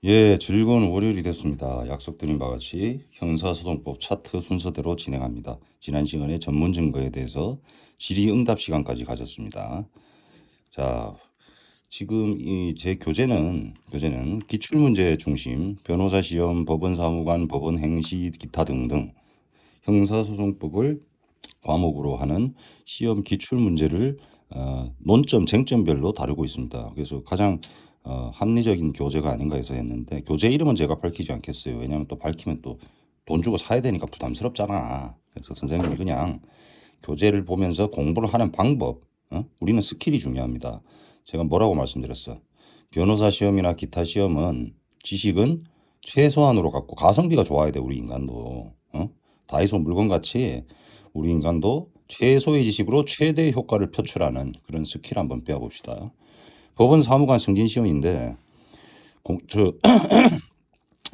예, 즐거운 월요일이 됐습니다. 약속드린 바와 같이 형사소송법 차트 순서대로 진행합니다. 지난 시간에 전문 증거에 대해서 질의응답 시간까지 가졌습니다. 자, 지금 이 제 교재는 기출문제 중심, 변호사 시험, 법원 사무관, 법원 행시, 기타 등등 형사소송법을 과목으로 하는 시험 기출문제를 논점, 쟁점별로 다루고 있습니다. 그래서 가장 합리적인 교재가 아닌가 해서 했는데, 교재 이름은 제가 밝히지 않겠어요. 왜냐하면 또 밝히면 또 돈 주고 사야 되니까 부담스럽잖아. 그래서 선생님이 그냥 교재를 보면서 공부를 하는 방법, 우리는 스킬이 중요합니다. 제가 뭐라고 말씀드렸어? 변호사 시험이나 기타 시험은 지식은 최소한으로 갖고 가성비가 좋아야 돼. 우리 인간도. 다이소 물건같이 우리 인간도 최소의 지식으로 최대의 효과를 표출하는 그런 스킬 한번 배워봅시다. 법원 사무관 승진 시험인데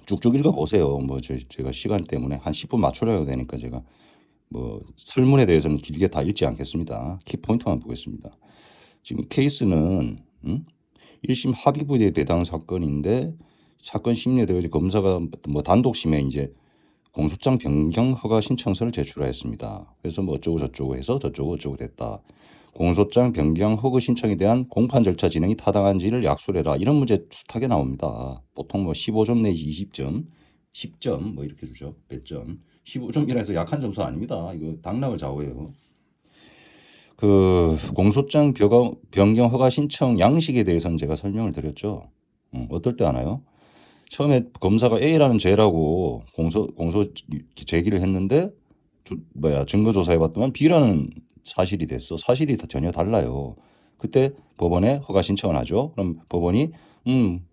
쭉쭉 읽어보세요. 뭐 제가 시간 때문에 한 10분 맞추려고 되니까 제가 뭐 설문에 대해서는 길게 다 읽지 않겠습니다. 키포인트만 보겠습니다. 지금 케이스는 1심 합의부의 배당 사건인데, 사건 심리에 대해서 검사가 뭐 단독 심에 이제 공소장 변경 허가 신청서를 제출하였습니다. 그래서 뭐 어쩌고 저쩌고 해서 저쩌고 어쩌고 됐다. 공소장 변경 허가 신청에 대한 공판 절차 진행이 타당한지를 약속해라. 이런 문제 숱하게 나옵니다. 보통 뭐 15점 내지 20점, 10점 뭐 이렇게 주죠. 100점. 15점이라 해서 약한 점수 아닙니다. 이거 당락을 좌우해요. 그 공소장 변경 허가 신청 양식에 대해서는 제가 설명을 드렸죠. 어떨 때 하나요? 처음에 검사가 A라는 죄라고 공소 제기를 했는데 증거 조사해봤더만 B라는 사실이 됐어. 사실이 전혀 달라요. 그때 법원에 허가 신청을 하죠. 그럼 법원이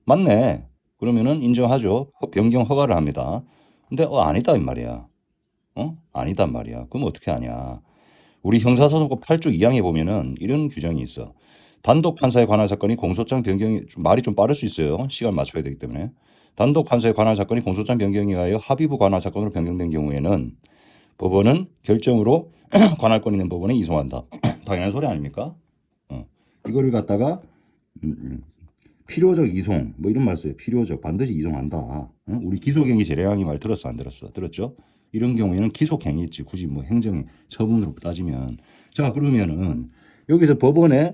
맞네. 그러면은 인정하죠. 변경 허가를 합니다. 근데 아니다 이 말이야. 아니단 말이야. 그럼 어떻게 하냐? 우리 형사소송법 8조 2항에 보면은 이런 규정이 있어. 단독 판사에 관한 사건이 공소장 변경이 말이 좀 빠를 수 있어요. 시간 맞춰야 되기 때문에. 단독 판사에 관한 사건이 공소장 변경에 의하여 합의부 관할 사건으로 변경된 경우에는 법원은 결정으로 관할 권 있는 법원에 이송한다. 당연한 소리 아닙니까? 이거를 갖다가 필요적 이송 뭐 이런 말 써요. 필요적 반드시 이송한다. 우리 기소행위 재량이 말 들었어 안 들었어? 들었죠? 이런 경우에는 기속행위지 굳이 뭐 행정 처분으로 따지면. 자, 그러면은 여기서 법원이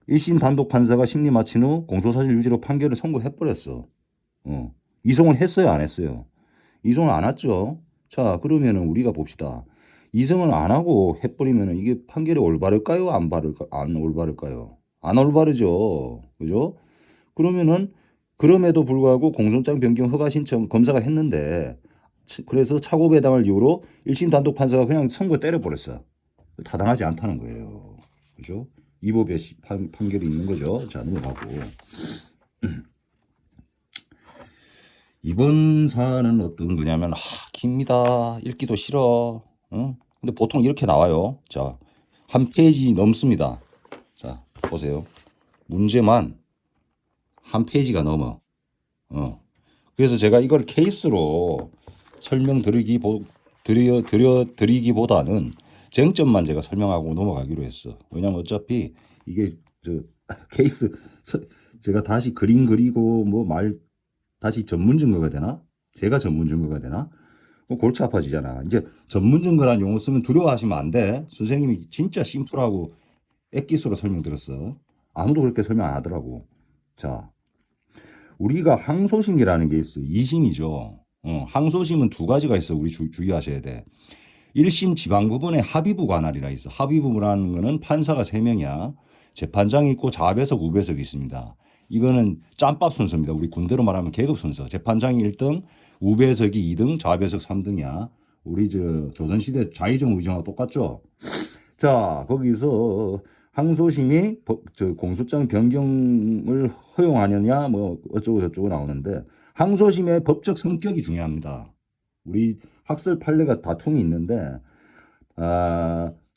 1심 단독 판사가 심리 마친 후 공소사실 유지로 판결을 선고해버렸어. 이송을 했어요 안 했어요? 이송을 안 했죠. 자, 그러면은 우리가 봅시다. 이송을 안 하고 해버리면은 이게 판결이 올바를까요? 안 올바를까요? 안 올바르죠. 그죠? 그러면은 그럼에도 불구하고 공소장 변경 허가 신청 검사가 했는데, 그래서 차고 배당을 이유로 1심 단독 판사가 그냥 선고 때려버렸어. 타당하지 않다는 거예요. 그죠? 이 법에 판결이 있는 거죠. 자, 넘어가고. 이번 사안은 어떤 거냐면 깁니다. 읽기도 싫어. 근데 보통 이렇게 나와요. 자, 한 페이지 넘습니다. 자, 보세요. 문제만 한 페이지가 넘어. 그래서 제가 이걸 케이스로 드리기보다는 쟁점만 제가 설명하고 넘어가기로 했어. 왜냐면 어차피 이게 케이스 제가 다시 그림 그리고 뭐 다시 전문 증거가 되나? 제가 전문 증거가 되나? 골치 아파지잖아. 이제 전문 증거란 용어 쓰면 두려워하시면 안 돼. 선생님이 진짜 심플하고 엑기스로 설명드렸어. 아무도 그렇게 설명 안 하더라고. 자, 우리가 항소심이라는 게 있어. 2심이죠. 항소심은 두 가지가 있어. 우리 주의하셔야 돼. 1심 지방법원에 합의부 관할이라 있어. 합의부라는 거는 판사가 3명이야. 재판장이 있고 자배석, 우배석이 있습니다. 이거는 짬밥 순서입니다. 우리 군대로 말하면 계급 순서. 재판장이 1등, 우배석이 2등, 자배석 3등이야. 우리 조선시대 좌의정 의정하고 똑같죠? 자, 거기서 항소심이 공소장 변경을 허용하느냐 뭐 어쩌고 저쩌고 나오는데, 항소심의 법적 성격이 중요합니다. 우리 학설 판례가 다툼이 있는데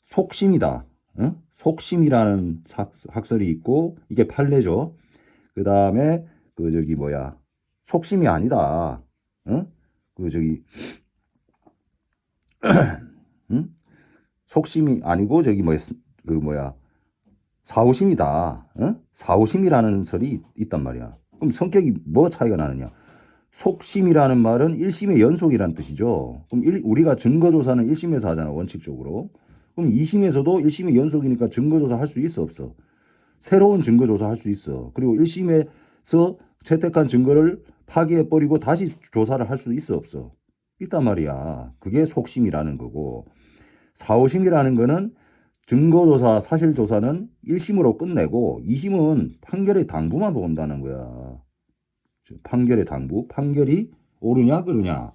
속심이다. 속심이라는 학설이 있고 이게 판례죠. 그 다음에 속심이 아니다. 속심이 아니고 사오심이다. 어? 사오심이라는 설이 있단 말이야. 그럼 성격이 뭐 차이가 나느냐? 속심이라는 말은 1심의 연속이라는 뜻이죠. 그럼 우리가 증거조사는 1심에서 하잖아, 원칙적으로. 그럼 2심에서도 1심의 연속이니까 증거조사 할 수 있어, 없어? 새로운 증거조사 할 수 있어. 그리고 1심에서 채택한 증거를 파기해버리고 다시 조사를 할 수 있어, 없어? 있단 말이야. 그게 속심이라는 거고. 사오심이라는 거는 증거조사, 사실조사는 1심으로 끝내고 2심은 판결의 당부만 본다는 거야. 판결의 당부, 판결이 옳으냐 그르냐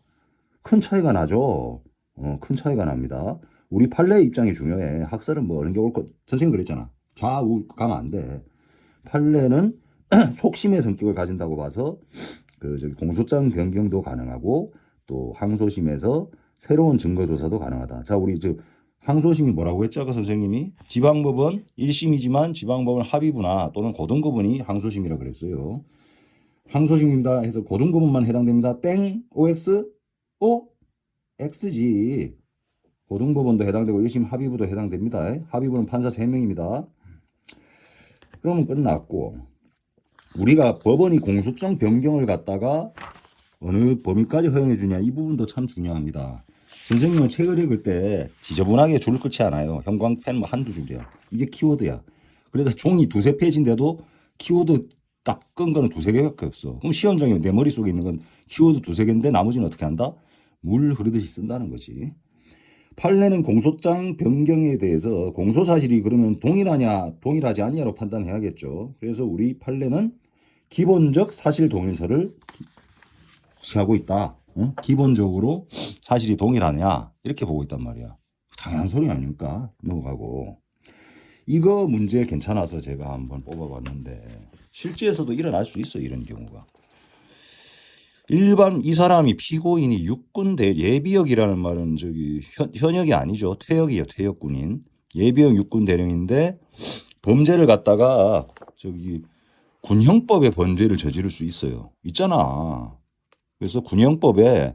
큰 차이가 나죠. 큰 차이가 납니다. 우리 판례 입장이 중요해. 학설은 뭐 어느 게 옳고 선생님 그랬잖아. 좌우 가면 안 돼. 판례는 속심의 성격을 가진다고 봐서 저기 공소장 변경도 가능하고 또 항소심에서 새로운 증거 조사도 가능하다. 자, 우리 항소심이 뭐라고 했죠? 그 선생님이 지방법원 1심이지만 지방법원 합의부나 또는 고등법원이 항소심이라 그랬어요. 항소심입니다 해서 고등법원만 해당됩니다. 땡 OX O X지. 고등법원도 해당되고 1심 합의부도 해당됩니다. 합의부는 판사 3명입니다. 그러면 끝났고 우리가 법원이 공소장 변경을 갖다가 어느 범위까지 허용해 주냐 이 부분도 참 중요합니다. 선생님은 책을 읽을 때 지저분하게 줄을 끊지 않아요. 형광펜 뭐 한두 줄이야. 이게 키워드야. 그래서 종이 두세 페이지인데도 키워드 딱 끈 거는 두세 개밖에 없어. 그럼 시험장에 내 머릿속에 있는 건 키워드 두세 개인데 나머지는 어떻게 한다? 물 흐르듯이 쓴다는 거지. 판례는 공소장 변경에 대해서 공소사실이 그러면 동일하냐 동일하지 않냐로 판단해야겠죠. 그래서 우리 판례는 기본적 사실 동일서를 취하고 있다. 기본적으로 사실이 동일하냐 이렇게 보고 있단 말이야. 당연한 소리 아닙니까? 넘어가고. 이거 문제 괜찮아서 제가 한번 뽑아봤는데 실제에서도 일어날 수 있어 이런 경우가. 일반 이 사람이 피고인이 육군대 예비역이라는 말은 현역이 아니죠. 퇴역이에요. 퇴역군인. 예비역 육군 대령인데 범죄를 갖다가 군형법의 범죄를 저지를 수 있어요. 있잖아. 그래서 군형법에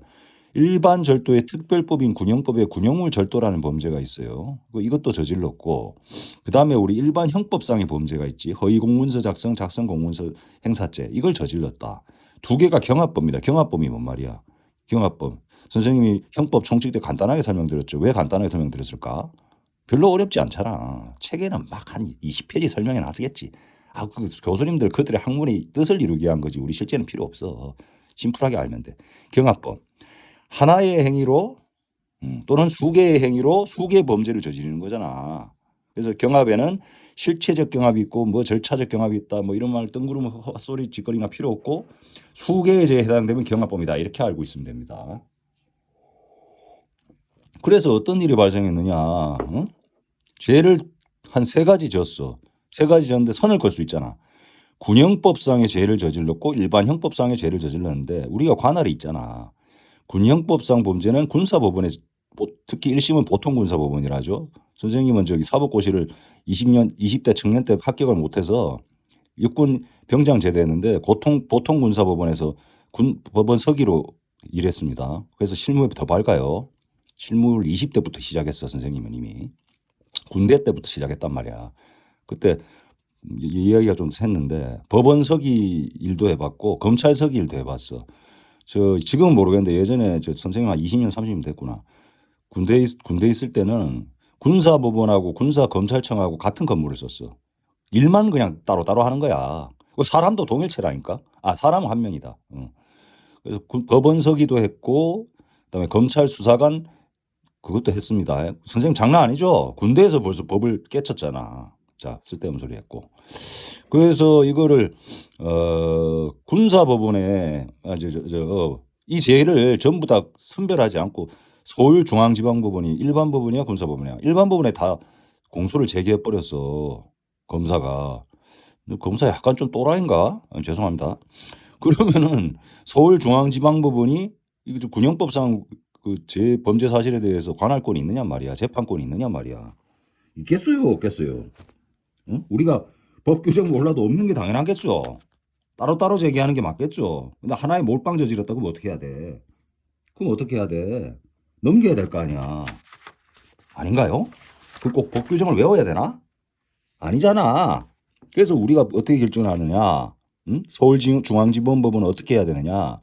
일반 절도의 특별법인 군형법에 군형물 절도라는 범죄가 있어요. 이것도 저질렀고 그다음에 우리 일반 형법상의 범죄가 있지. 허위 공문서 작성, 작성 공문서 행사죄 이걸 저질렀다. 두 개가 경합법입니다. 경합법이 뭔 말이야? 경합법. 선생님이 형법 총칙 때 간단하게 설명드렸죠. 왜 간단하게 설명드렸을까? 별로 어렵지 않잖아. 책에는 막 한 20페이지 설명해 놨겠지. 그 교수님들 그들의 학문의 뜻을 이루게 한 거지. 우리 실제는 필요 없어. 심플하게 알면 돼. 경합법. 하나의 행위로 또는 수개의 행위로 수개의 범죄를 저지르는 거잖아. 그래서 경합에는 실체적 경합이 있고 뭐 절차적 경합이 있다 뭐 이런 말 뜬구름 헛소리 짓거리나 필요 없고 수개의 죄에 해당되면 경합법이다 이렇게 알고 있으면 됩니다. 그래서 어떤 일이 발생했느냐. 죄를 한 3가지 졌어. 3가지 졌는데 선을 걸 수 있잖아. 군형법상의 죄를 저질렀고 일반 형법상의 죄를 저질렀는데 우리가 관할이 있잖아. 군형법상 범죄는 군사법원에 특히 1심은 보통군사법원이라죠. 선생님은 사법고시를 20대 청년 때 합격을 못해서 육군 병장 제대했는데 보통군사법원에서 법원 서기로 일했습니다. 그래서 실무에 더 밝아요. 실무를 20대부터 시작했어. 선생님은 이미. 군대 때부터 시작했단 말이야. 그때 이야기가 좀 샜는데 법원 서기 일도 해봤고 검찰 서기 일도 해봤어. 지금은 모르겠는데 예전에 선생님 한 20년 30년 됐구나. 군대 있을 때는 군사법원하고 군사검찰청하고 같은 건물을 썼어. 일만 그냥 따로따로 하는 거야. 사람도 동일체라니까. 사람은 한 명이다. 그래서 법원 서기도 했고 그다음에 검찰 수사관 그것도 했습니다. 선생님 장난 아니죠? 군대에서 벌써 법을 깨쳤잖아. 자, 쓸데없는 소리 했고. 그래서 이거를 군사법원에 이 죄를 전부 다 선별하지 않고 서울중앙지방법원이 일반 법원이야 군사법원이야. 일반 법원에 다 공소를 제기해 버렸어. 검사 약간 좀 또라이인가? 죄송합니다. 그러면은 서울중앙지방법원이 이거 군형법상 제 범죄 사실에 대해서 관할권이 있느냐 말이야. 재판권이 있느냐 말이야. 있겠어요, 없겠어요? 우리가 법 규정 몰라도 없는 게 당연하겠죠. 따로따로 제기하는 게 맞겠죠. 근데 하나의 몰빵 저질렀다고 그럼 어떻게 해야 돼? 그럼 어떻게 해야 돼? 넘겨야 될 거 아니야. 아닌가요? 꼭 법 규정을 외워야 되나? 아니잖아. 그래서 우리가 어떻게 결정을 하느냐? 응? 서울중앙지법법은 어떻게 해야 되느냐?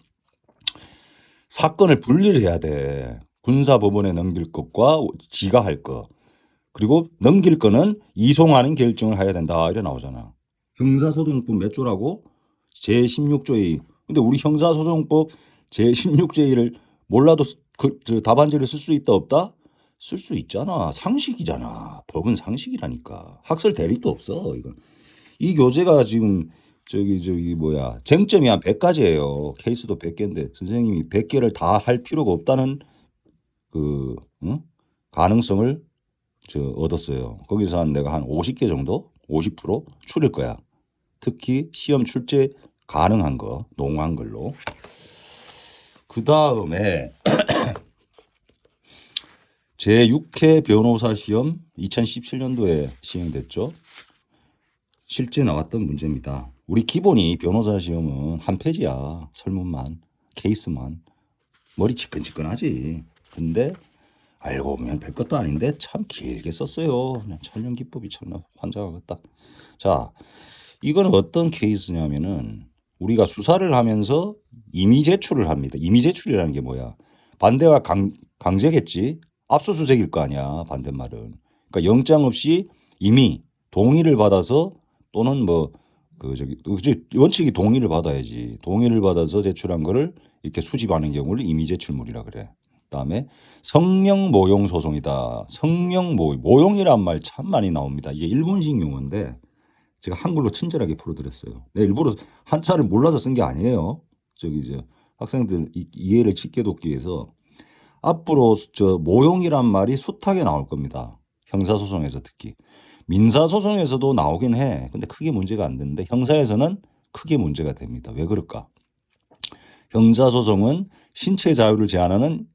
사건을 분리를 해야 돼. 군사법원에 넘길 것과 지가 할 것. 그리고 넘길 거는 이송하는 결정을 해야 된다. 이래 나오잖아. 형사소송법 몇 조라고? 제16조의. 근데 우리 형사소송법 제16조를 몰라도 저 답안지를 쓸 수 있다 없다? 쓸 수 있잖아. 상식이잖아. 법은 상식이라니까. 학설 대립도 없어. 이건. 이 교재가 지금 저기 뭐야 쟁점이 한 100가지예요. 케이스도 100개인데 선생님이 100개를 다 할 필요가 없다는 그 응? 가능성을 얻었어요. 거기서 내가 한 50개 정도, 50% 추릴 거야. 특히 시험 출제 가능한 거, 농한 걸로. 그 다음에 제6회 변호사 시험 2017년도에 시행됐죠. 실제 나왔던 문제입니다. 우리 기본이 변호사 시험은 한 페이지야. 설문만, 케이스만. 머리 지끈지끈하지. 근데 알고 보면 별것도 아닌데 참 길게 썼어요. 그냥 천연기법이 참 환장하 같다. 자, 이거는 어떤 케이스냐면은 우리가 수사를 하면서 임의 제출을 합니다. 임의 제출이라는 게 뭐야? 반대와 강제겠지. 압수수색일 거 아니야. 반대말은. 그러니까 영장 없이 임의 동의를 받아서 또는 원칙이 동의를 받아야지. 동의를 받아서 제출한 거를 이렇게 수집하는 경우를 임의 제출물이라 그래. 그다음에 성명 모용 소송이다. 성명 모용이란 말 참 많이 나옵니다. 이게 일본식 용어인데 제가 한글로 친절하게 풀어드렸어요. 내 일부러 한자를 몰라서 쓴 게 아니에요. 학생들 이해를 쉽게 돕기 위해서 앞으로 모용이란 말이 숱하게 나올 겁니다. 형사소송에서 특히. 민사소송에서도 나오긴 해. 근데 크게 문제가 안 되는데 형사에서는 크게 문제가 됩니다. 왜 그럴까? 형사소송은 신체 자유를 제한하는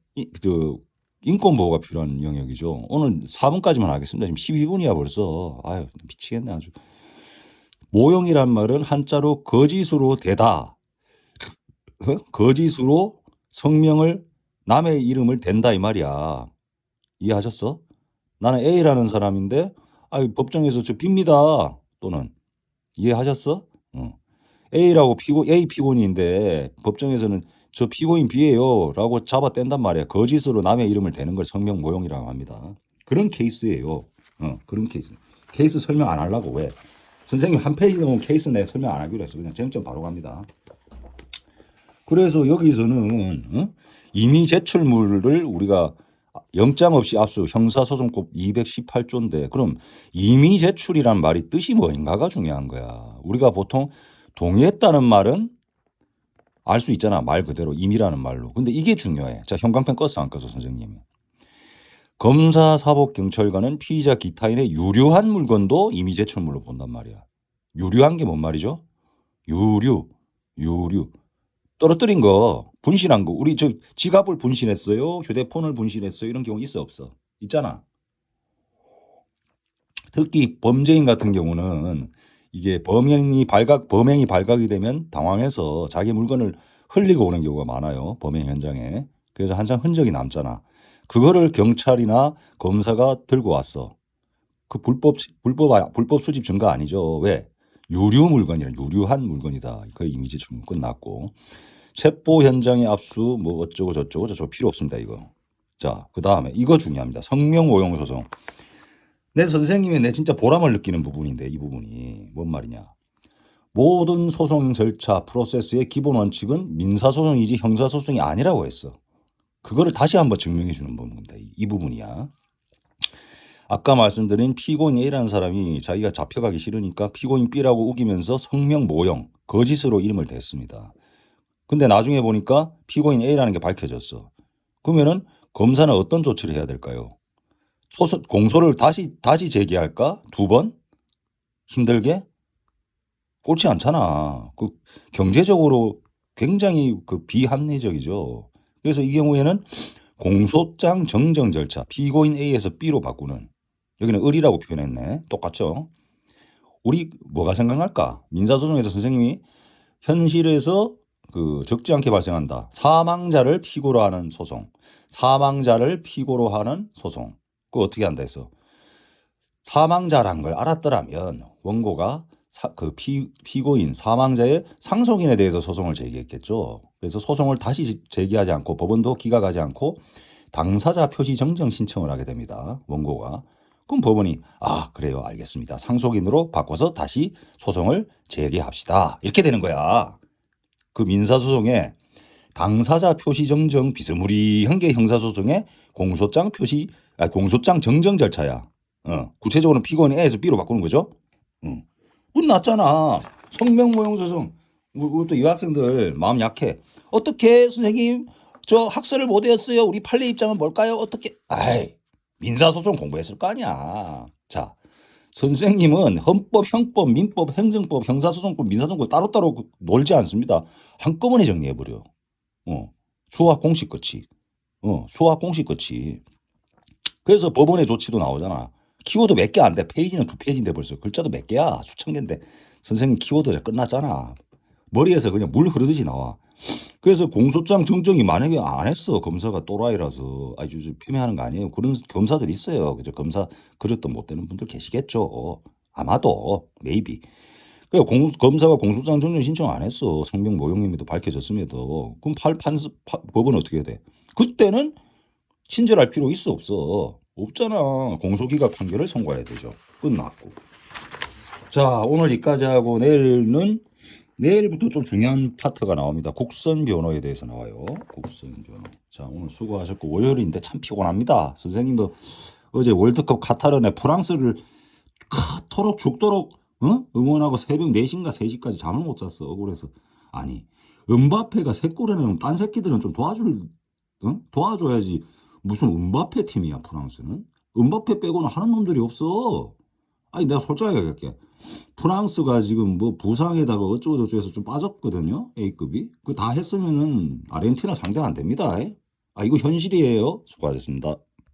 인권보호가 필요한 영역이죠. 오늘 4분까지만 하겠습니다. 지금 12분이야 벌써. 아유 미치겠네 아주. 모용이란 말은 한자로 거짓으로 대다. 거짓으로 성명을 남의 이름을 댄다 이 말이야. 이해하셨어? 나는 A라는 사람인데 법정에서 저 B입니다. 또는 이해하셨어? A라고 A 피고인인데 법정에서는 저 피고인 B예요 라고 잡아뗀단 말이야. 거짓으로 남의 이름을 대는 걸 성명 모용이라고 합니다. 그런 케이스예요. 그런 케이스. 케이스 설명 안 하려고 왜? 선생님 한 페이지 넘은 케이스 내 설명 안 하기로 했어. 그냥 쟁점 바로 갑니다. 그래서 여기서는 임의 제출물을 우리가 영장 없이 압수 형사소송법 218조인데 그럼 임의 제출이란 말이 뜻이 뭐인가가 중요한 거야. 우리가 보통 동의했다는 말은 알 수 있잖아. 말 그대로 임의라는 말로. 근데 이게 중요해. 자, 형광펜 껐어 안 껐어 선생님이. 검사, 사법, 경찰관은 피의자 기타인의 유류한 물건도 임의 제출물로 본단 말이야. 유류한 게 뭔 말이죠? 유류. 떨어뜨린 거, 분실한 거. 우리 지갑을 분실했어요. 휴대폰을 분실했어요. 이런 경우 있어 없어? 있잖아. 특히 범죄인 같은 경우는 이게 범행이 발각이 되면 당황해서 자기 물건을 흘리고 오는 경우가 많아요. 범행 현장에. 그래서 항상 흔적이 남잖아. 그거를 경찰이나 검사가 들고 왔어. 그 불법 수집 증거 아니죠. 왜? 유류한 물건이다. 그 이미지 제출 끝났고. 체포 현장의 압수 뭐 어쩌고 저쩌고 필요 없습니다. 이거. 자, 그다음에 이거 중요합니다. 성명 오용 소송. 내 선생님이 내 진짜 보람을 느끼는 부분인데 이 부분이 뭔 말이냐. 모든 소송 절차 프로세스의 기본 원칙은 민사소송이지 형사소송이 아니라고 했어. 그거를 다시 한번 증명해 주는 부분입니다. 이 부분이야. 아까 말씀드린 피고인 A라는 사람이 자기가 잡혀가기 싫으니까 피고인 B라고 우기면서 성명 모용, 거짓으로 이름을 댔습니다. 근데 나중에 보니까 피고인 A라는 게 밝혀졌어. 그러면은 검사는 어떤 조치를 해야 될까요? 공소를 다시 제기할까? 2번? 힘들게? 옳지 않잖아. 경제적으로 굉장히 비합리적이죠. 그래서 이 경우에는 공소장 정정 절차 피고인 A에서 B로 바꾸는 여기는 을이라고 표현했네. 똑같죠? 우리 뭐가 생각날까? 민사소송에서 선생님이 현실에서 적지 않게 발생한다. 사망자를 피고로 하는 소송. 사망자를 피고로 하는 소송. 그거 어떻게 한다 해서 사망자란 걸 알았더라면 원고가 피고인 사망자의 상속인에 대해서 소송을 제기했겠죠. 그래서 소송을 다시 제기하지 않고 법원도 기각하지 않고 당사자 표시 정정 신청을 하게 됩니다. 원고가. 그럼 법원이 그래요, 알겠습니다. 상속인으로 바꿔서 다시 소송을 제기합시다. 이렇게 되는 거야. 그 민사소송에 당사자 표시 정정 비스무리한 게 형사소송의 공소장 정정 절차야. 구체적으로는 피고인이 A에서 B로 바꾸는 거죠. 끝났잖아. 성명모형소송. 또 여학생들 마음 약해. 어떻게 선생님 저 학설을 못했어요. 우리 판례 입장은 뭘까요? 어떻게? 민사소송 공부했을 거 아니야. 자, 선생님은 헌법, 형법, 민법, 행정법, 형사소송법, 민사소송법 따로따로 놀지 않습니다. 한꺼번에 정리해버려. 수학 공식 끝이. 수학 공식 끝이. 그래서 법원의 조치도 나오잖아. 키워드 몇 개 안 돼. 페이지는 2페이지인데 벌써 글자도 몇 개야. 수천 개인데 선생님 키워드가 끝났잖아. 머리에서 그냥 물 흐르듯이 나와. 그래서 공소장 정정이 만약에 안 했어. 검사가 또라이라서 아주 폄훼하는 거 아니에요. 그런 검사들 있어요. 그죠? 검사 그릇도 못 되는 분들 계시겠죠. 아마도 maybe. 검사가 공소장 정정 신청 안 했어. 성명 모형임에도 밝혀졌음에도. 그럼 법원은 어떻게 해야 돼? 그때는 친절할 필요 있어 없어? 없잖아. 공소기각 판결을 선고해야 되죠. 끝났고. 자, 오늘 여기까지 하고 내일부터 좀 중요한 파트가 나옵니다. 국선 변호에 대해서 나와요. 국선 변호. 자, 오늘 수고하셨고 월요일인데 참 피곤합니다. 선생님도 어제 월드컵 카타르네 프랑스를 토록 죽도록 응원하고 새벽 4시인가 3시까지 잠을 못 잤어. 억울해서. 아니, 은바페가 3골 해내면 딴 새끼들은 좀 도와줘야지. 무슨 은바페 팀이야, 프랑스는? 은바페 빼고는 하는 놈들이 없어. 아니, 내가 솔직하게 얘기할게. 프랑스가 지금 뭐 부상에다가 어쩌고저쩌고 해서 좀 빠졌거든요. A급이. 그거 다 했으면은 아르헨티나 상대 안 됩니다. 이거 현실이에요. 수고하셨습니다.